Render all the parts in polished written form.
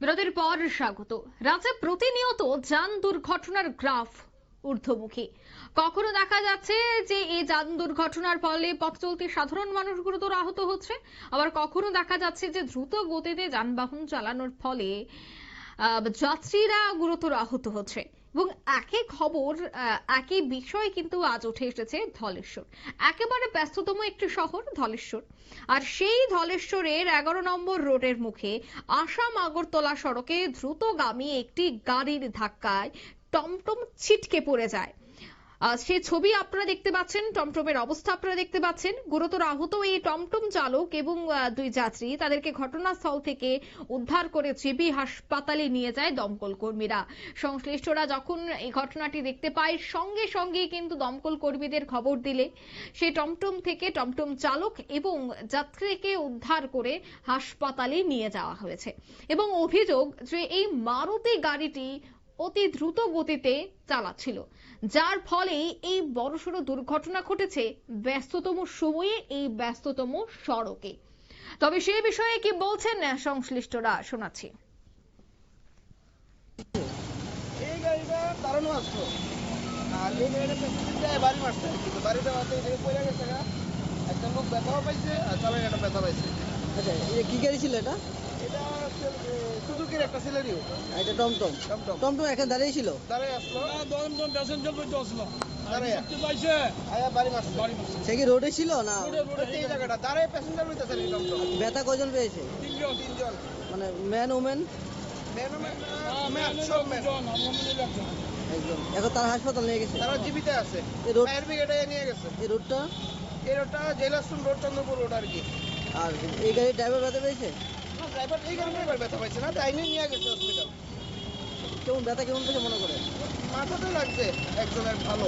বিরতির পর স্বাগত। রাজ্যে প্রতিনিয়ত যান দুর্ঘটনার গ্রাফ ঊর্ধ্বমুখী। কখনো দেখা যাচ্ছে যে এই যান দুর্ঘটনার ফলে পথ চলতি সাধারণ মানুষ গুরুতর আহত হচ্ছে, আবার কখনো দেখা যাচ্ছে যে দ্রুত গতিতে যানবাহন চালানোর ফলে যাত্রীরা গুরুতর আহত হচ্ছে। এবং একই খবর, একই বিষয় কিন্তু আজ উঠে এসেছে ধলেশ্বর। একেবারে ব্যস্ততম একটি শহর ধলেশ্বর, আর সেই ধলেশ্বরের 11 নম্বর রোডের মুখে আসাম আগরতলা সড়কে দ্রুতগামী একটি গাড়ির ধাক্কায় টমটম ছিটকে পড়ে যায়। সে ছবি আপনারা দেখতে পাচ্ছেন, টমটমের অবস্থা আপনারা দেখতে পাচ্ছেন। গুরুতর আহত এই টমটম চালক এবং দুই যাত্রী, তাদেরকে ঘটনাস্থল থেকে উদ্ধার করে জিবি হাসপাতালে নিয়ে যায় দমকল কর্মীরা। সংশ্লিষ্টরা যখন এই ঘটনাটি দেখতে পায়, সঙ্গে সঙ্গে কিন্তু দমকল কর্মীদের খবর দিলে সেই টমটম থেকে টমটম চালক এবং যাত্রীকে উদ্ধার করে হাসপাতালে নিয়ে যাওয়া হয়েছে। এবং অভিযোগ যে এই মারুতি গাড়িটি অতি দ্রুত গতিতে চালাচ্ছিল, যার ফলে এই বড়সড় দুর্ঘটনা ঘটেছে ব্যস্ততম সময়ে এই ব্যস্ততম সড়কে। তবে সেই বিষয়ে কি বলছেন সংশ্লিষ্টরা, শোনাচ্ছি। এই গাড়িটা দাঁড়ানো আসতো আর এই গাড়িটা পেছনে বাড়ি মারছে, কিন্তু বাড়িটা পড়ে গেছে, একটা লোক ব্যথাও পাইছে আর চালান একটা ব্যথা পাইছে। আচ্ছা, কি গাড়ি ছিল এটা? এটা সুজুকির একটা সিলেরিও। এটা টমটম। টমটম এখানে দাঁড়িয়ে ছিল, দাঁড়ায় আসলো, দমদম প্যাসেঞ্জার বইতে আসলো, দাঁড়ায় পাইছে আয়া বাড়ি মারছে। সে কি রোডে ছিল না? এই জায়গাটা দাঁড়ায় প্যাসেঞ্জার বইতেছে টমটম। ব্যথা কজন পেয়েছে? তিনজন। মানে ম্যান ওমেন সব ম্যান। একদম। এখন তার হাসপাতাল নিয়ে গেছে, তারা জীবিত আছে। এই রোড, ফায়ার ব্রিগেডে নিয়ে গেছে। এই রোডটা, এই রোডটা জেলাস্টন রোড, চন্দ্রপুর রোড আর কি। আর এই গাড়ির ড্রাইভার ব্যথা পেয়েছে? ড্রাইভার এই গাড়ি ড্রাইভার ব্যথা পাইছে না, তাই নিয়ে গেছে হসপিটাল। কেমন ব্যথা, কেমন পেয়েছে মনে করে? মাথাতে লাগছে একজনের ভালো।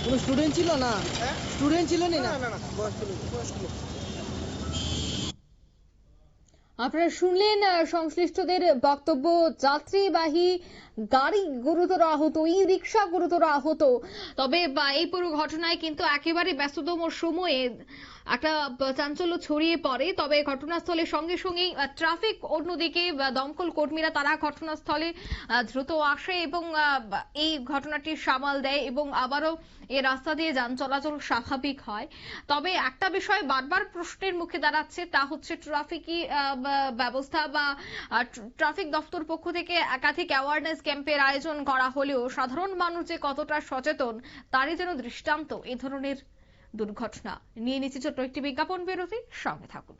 কোনো স্টুডেন্ট ছিল না? হ্যাঁ, স্টুডেন্ট ছিল না? না, বয়স্ক লোক। আপনারা শুনলেন সংশ্লিষ্টদের বক্তব্য। যাত্রীবাহী গাড়ি গুরুতর আহত, ই রিক্সা গুরুতর আহত। তবে এই পুরো ঘটনায় কিন্তু একেবারে ব্যস্ততম সময়ে একটা চাঞ্চল্য ছড়িয়ে পড়ে। তবে ঘটনাস্থলে সঙ্গে সঙ্গে ট্রাফিক, অন্যদিকে দমকল কর্মীরা তারা ঘটনাস্থলে দ্রুত আসে এবং এই ঘটনাটি সামাল দেয় এবং আবারও এই রাস্তা দিয়ে যান চলাচল স্বাভাবিক হয়। তবে একটা বিষয় বারবার প্রশ্নের মুখে দাঁড়াচ্ছে, তা হচ্ছে ট্রাফিকই ব্যবস্থা বা ট্রাফিক দপ্তর পক্ষ থেকে একাধিক অ্যাওয়ারনেস ক্যাম্পের আয়োজন করা হলেও সাধারণ মানুষ যে কতটা সচেতন তারই যেন দৃষ্টান্ত এই ধরনের দুর্ঘটনা। নিয়ে নিচ্ছি ছোট্ট একটি বিজ্ঞাপন বিরতি, সঙ্গে থাকুন।